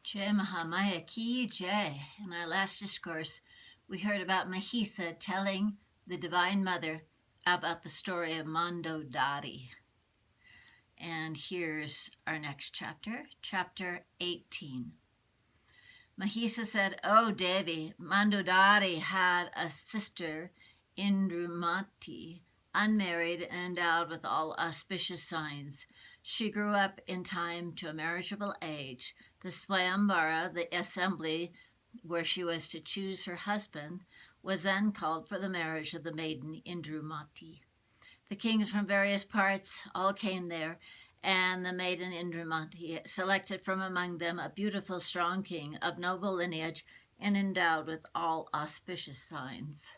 Jai Mahamaya Ki Jai. In our last discourse, we heard about Mahisa telling the Divine Mother about the story of Mandodari. And here's our next chapter, chapter 18. Mahisa said, "O Devi, Mandodari had a sister, Indrumati, unmarried and endowed with all auspicious signs. She grew up in time to a marriageable age. The Swayambara, the assembly where she was to choose her husband, was then called for the marriage of the maiden Indrumati. The kings from various parts all came there, and the maiden Indrumati selected from among them a beautiful, strong king of noble lineage and endowed with all auspicious signs.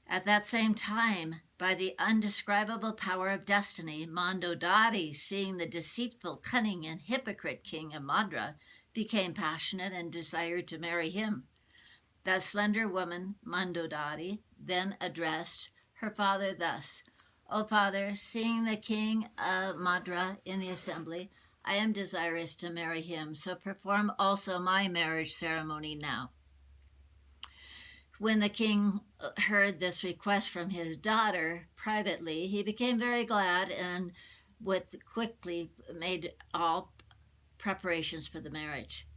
At that same time, by the undescribable power of destiny, Mandodari, seeing the deceitful, cunning, and hypocrite king of Madra, became passionate and desired to marry him. That slender woman, Mandodari, then addressed her father thus: 'O father, seeing the king of Madra in the assembly, I am desirous to marry him, so perform also my marriage ceremony now.' When the king heard this request from his daughter privately, he became very glad and quickly made all preparations for the marriage.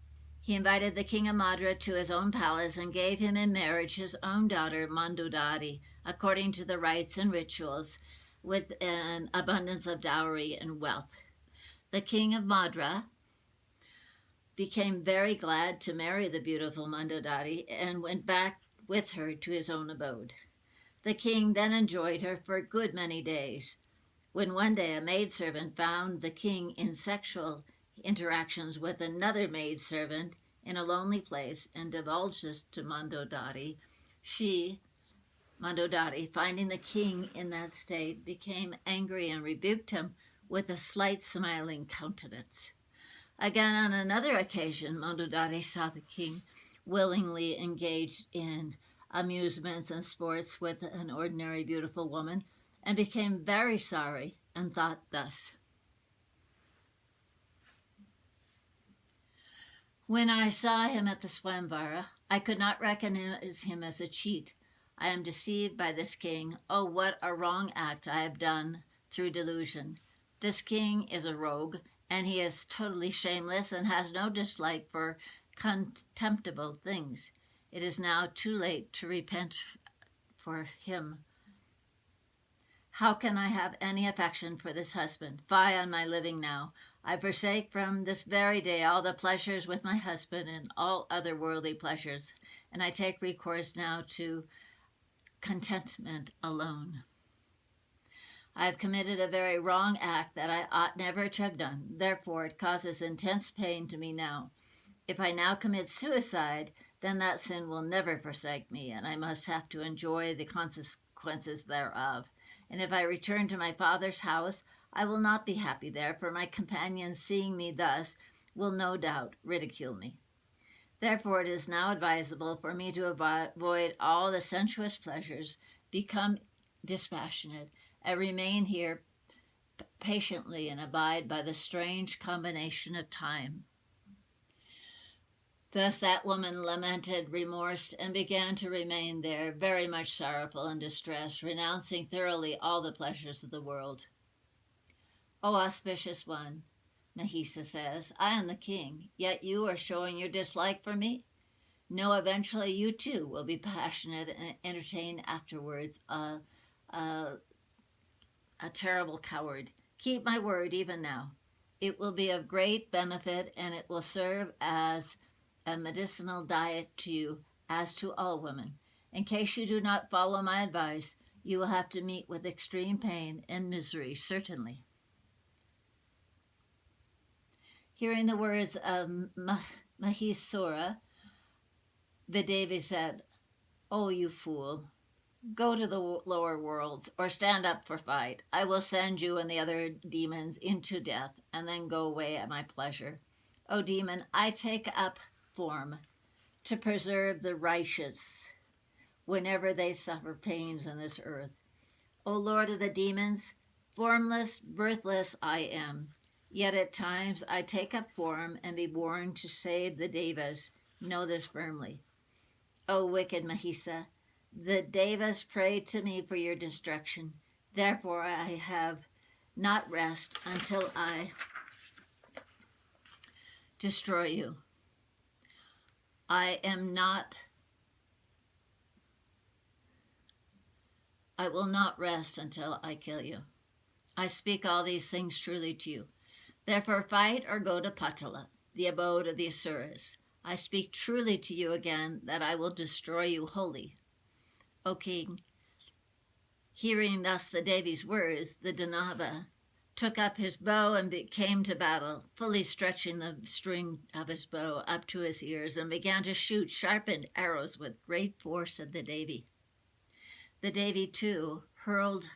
He invited the king of Madra to his own palace and gave him in marriage his own daughter Mandodari, according to the rites and rituals, with an abundance of dowry and wealth. The king of Madra became very glad to marry the beautiful Mandodari and went back with her to his own abode. The king then enjoyed her for a good many days. When one day a maidservant found the king in sexual interactions with another maidservant in a lonely place and divulged this to Mandodari, Mandodari, finding the king in that state, became angry and rebuked him with a slight smiling countenance. Again, on another occasion, Mandodari saw the king willingly engaged in amusements and sports with an ordinary beautiful woman, and became very sorry and thought thus: 'When I saw him at the Swayamvara, I could not recognize him as a cheat. I am deceived by this king. Oh, what a wrong act I have done through delusion. This king is a rogue, and he is totally shameless and has no dislike for contemptible things. It is now too late to repent for him. How can I have any affection for this husband? Fie on my living now! I forsake from this very day all the pleasures with my husband and all other worldly pleasures, and I take recourse now to contentment alone. I have committed a very wrong act that I ought never to have done. Therefore, it causes intense pain to me now. If I now commit suicide, then that sin will never forsake me, and I must have to enjoy the consequences thereof. And if I return to my father's house, I will not be happy there, for my companions, seeing me thus, will no doubt ridicule me. Therefore, it is now advisable for me to avoid all the sensuous pleasures, become dispassionate, and remain here patiently and abide by the strange combination of time.' Thus that woman lamented remorse and began to remain there, very much sorrowful and distressed, renouncing thoroughly all the pleasures of the world. 'O auspicious one,' Mahisa says, 'I am the king, yet you are showing your dislike for me. No, eventually you too will be passionate and entertain afterwards a terrible coward. Keep my word even now. It will be of great benefit, and it will serve as a medicinal diet to you, as to all women. In case you do not follow my advice, you will have to meet with extreme pain and misery, certainly.' Hearing the words of Mahisura, the Devi said, 'O you fool, go to the lower worlds, or stand up for fight. I will send you and the other demons into death, and then go away at my pleasure. O demon, I take up form to preserve the righteous whenever they suffer pains on this earth. O Lord of the demons, formless, birthless I am. Yet at times I take up form and be born to save the Devas. Know this firmly. O wicked Mahisa, the Devas pray to me for your destruction. Therefore I have not rest until I destroy you. I will not rest until I kill you. I speak all these things truly to you. Therefore fight or go to Patala, the abode of the Asuras. I speak truly to you again that I will destroy you wholly. O king, hearing thus the Devi's words, the Danava took up his bow and came to battle, fully stretching the string of his bow up to his ears, and began to shoot sharpened arrows with great force at the Devi. The Devi, too, hurled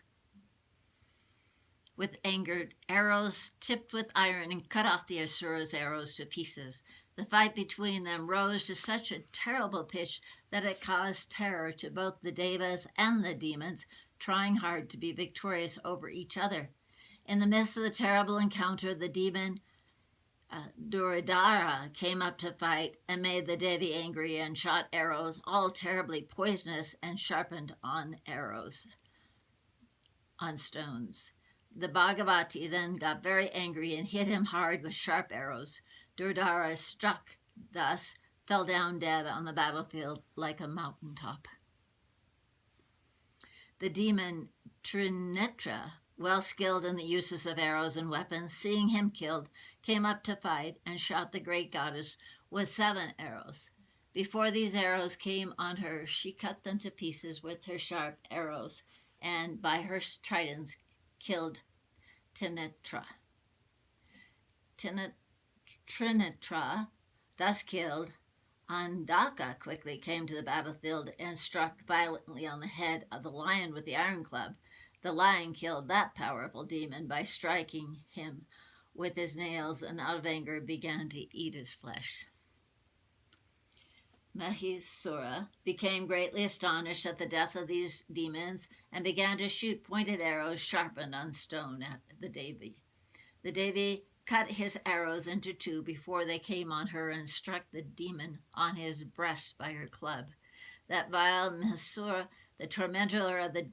with anger arrows tipped with iron and cut off the Asura's arrows to pieces. The fight between them rose to such a terrible pitch that it caused terror to both the Devas and the demons, trying hard to be victorious over each other. In the midst of the terrible encounter, the demon Duryodhara came up to fight and made the Devi angry and shot arrows, all terribly poisonous and sharpened on stones. The Bhagavati then got very angry and hit him hard with sharp arrows. Duryodhara, struck thus, fell down dead on the battlefield like a mountaintop. The demon Trinetra, well skilled in the uses of arrows and weapons, seeing him killed, came up to fight and shot the great goddess with 7 arrows. Before these arrows came on her, she cut them to pieces with her sharp arrows, and by her tridents killed Trinetra. Trinetra, thus killed, Andaka quickly came to the battlefield and struck violently on the head of the lion with the iron club. The lion killed that powerful demon by striking him with his nails, and out of anger began to eat his flesh. Mahisa became greatly astonished at the death of these demons and began to shoot pointed arrows sharpened on stone at the Devi. The Devi cut his arrows into 2 before they came on her and struck the demon on his breast by her club. That vile Mahisa, the tormentor of the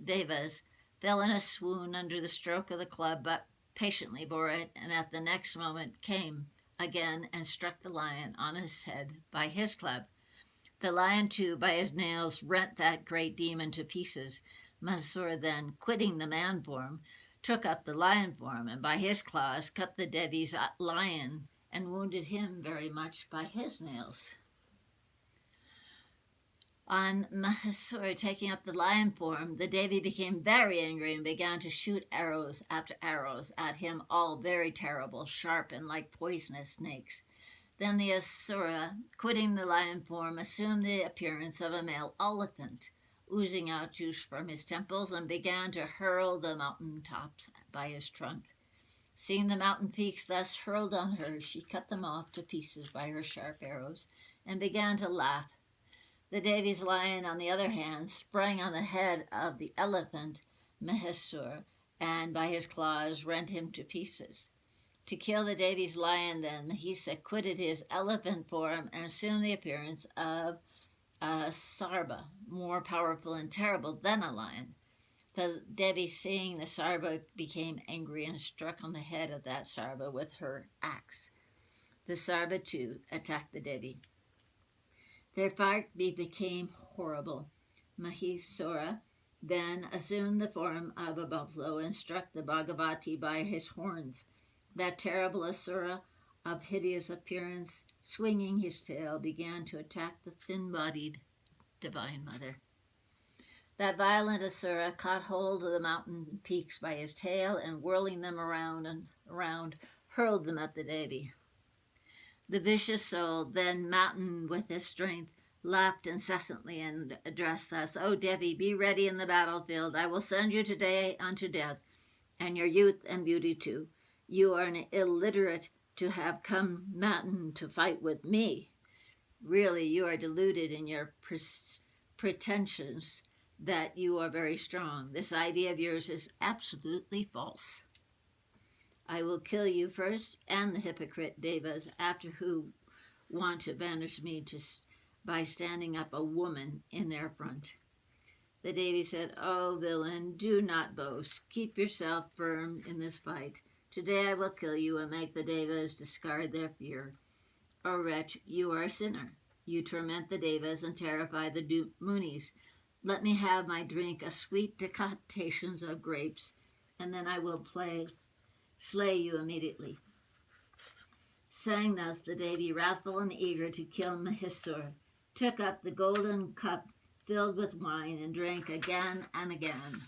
Devas, fell in a swoon under the stroke of the club, but patiently bore it, and at the next moment came again and struck the lion on his head by his club. The lion, too, by his nails rent that great demon to pieces. Mahisa then, quitting the man form, took up the lion form, and by his claws cut the Devi's lion and wounded him very much by his nails. On Mahisa taking up the lion form, the Devi became very angry and began to shoot arrows after arrows at him, all very terrible, sharp, and like poisonous snakes. Then the Asura, quitting the lion form, assumed the appearance of a male elephant, oozing out juice from his temples, and began to hurl the mountain tops by his trunk. Seeing the mountain peaks thus hurled on her, she cut them off to pieces by her sharp arrows, and began to laugh. The Devi's lion, on the other hand, sprang on the head of the elephant Mahisa, and by his claws rent him to pieces. To kill the Devi's lion, then, Mahisa quitted his elephant form and assumed the appearance of a sarba, more powerful and terrible than a lion. The Devi, seeing the sarba, became angry and struck on the head of that sarba with her axe. The sarba, too, attacked the Devi. Their fight became horrible. Mahisa then assumed the form of a buffalo and struck the Bhagavati by his horns. That terrible Asura of hideous appearance, swinging his tail, began to attack the thin-bodied Divine Mother. That violent Asura caught hold of the mountain peaks by his tail and, whirling them around and around, hurled them at the Devi. The vicious soul, then maddened with his strength, laughed incessantly and addressed thus, O Devi, be ready in the battlefield. I will send you today unto death, and your youth and beauty too. You are an illiterate to have come maddened to fight with me. Really, you are deluded in your pretensions that you are very strong. This idea of yours is absolutely false. I will kill you first and the hypocrite Devas after who want to banish me by standing up a woman in their front. The Devi said, "O villain, do not boast. Keep yourself firm in this fight. Today I will kill you and make the Devas discard their fear. O wretch, you are a sinner. You torment the Devas and terrify the Munis. Let me have my drink of sweet decoctations of grapes, and then I will slay you immediately." Saying thus, the Devi, wrathful and eager to kill Mahisa, took up the golden cup filled with wine and drank again and again.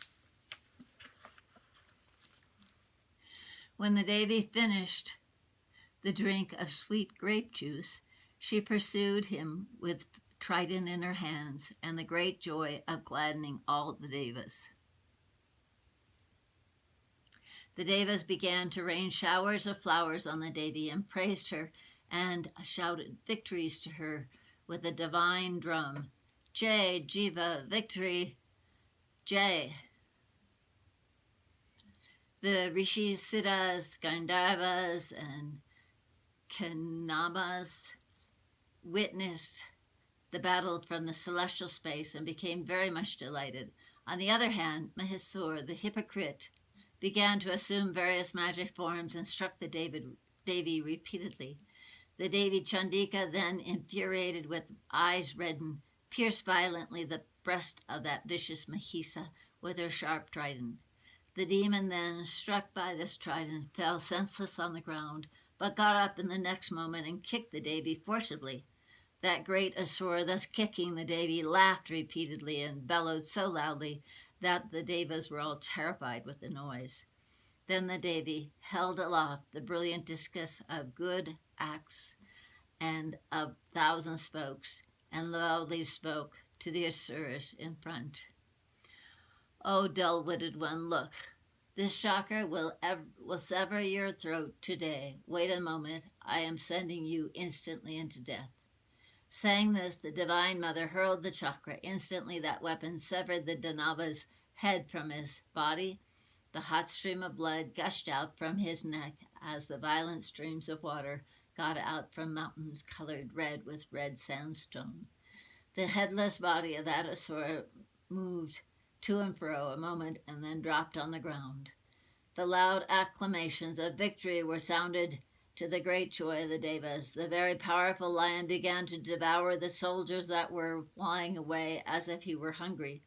When the Devi finished the drink of sweet grape juice, she pursued him with trident in her hands and the great joy of gladdening all the Devas. The Devas began to rain showers of flowers on the Devi and praised her and shouted victories to her with a divine drum. Jai, Jiva, victory, Jai. The Rishis, Siddhas, Gandharvas, and Kanamas witnessed the battle from the celestial space and became very much delighted. On the other hand, Mahisa, the hypocrite, began to assume various magic forms and struck the Devi repeatedly. The Devi Chandika, then infuriated with eyes reddened, pierced violently the breast of that vicious Mahisa with her sharp trident. The demon then, struck by this trident, fell senseless on the ground, but got up in the next moment and kicked the Devi forcibly. That great Asura, thus kicking the Devi, laughed repeatedly and bellowed so loudly that the Devas were all terrified with the noise. Then the Devi held aloft the brilliant discus of good acts and of 1,000 spokes, and loudly spoke to the Asuras in front. "O dull-witted one, look. This chakra will sever your throat today. Wait a moment. I am sending you instantly into death." Saying this, the Divine Mother hurled the chakra. Instantly that weapon severed the Danava's head from his body. The hot stream of blood gushed out from his neck as the violent streams of water got out from mountains colored red with red sandstone. The headless body of that Asura moved to and fro a moment and then dropped on the ground. The loud acclamations of victory were sounded to the great joy of the Devas. The very powerful lion began to devour the soldiers that were flying away as if he were hungry.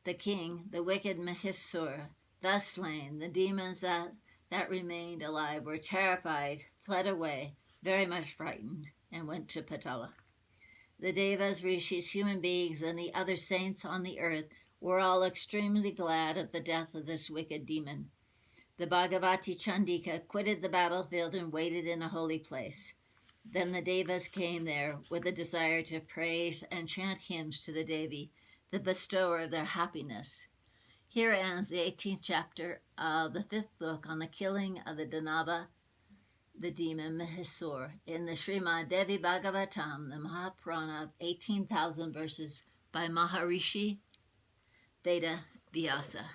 The king, the wicked Mahisa, thus slain, the demons that remained alive were terrified, fled away, very much frightened, and went to Patala. The Devas, Rishis, human beings, and the other saints on the earth were all extremely glad at the death of this wicked demon. The Bhagavati Chandika quitted the battlefield and waited in a holy place. Then the Devas came there with a desire to praise and chant hymns to the Devi, the bestower of their happiness. Here ends the 18th chapter of the 5th book on the killing of the Danava, the demon Mahisa, in the Srimad Devi Bhagavatam, the Mahapurana of 18,000 verses by Maharishi Veda Vyasa.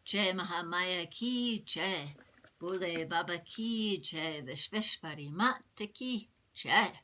Jai Mahamaya ki jai, Bole Baba ki jai, Vishveshwari Mata ki jai.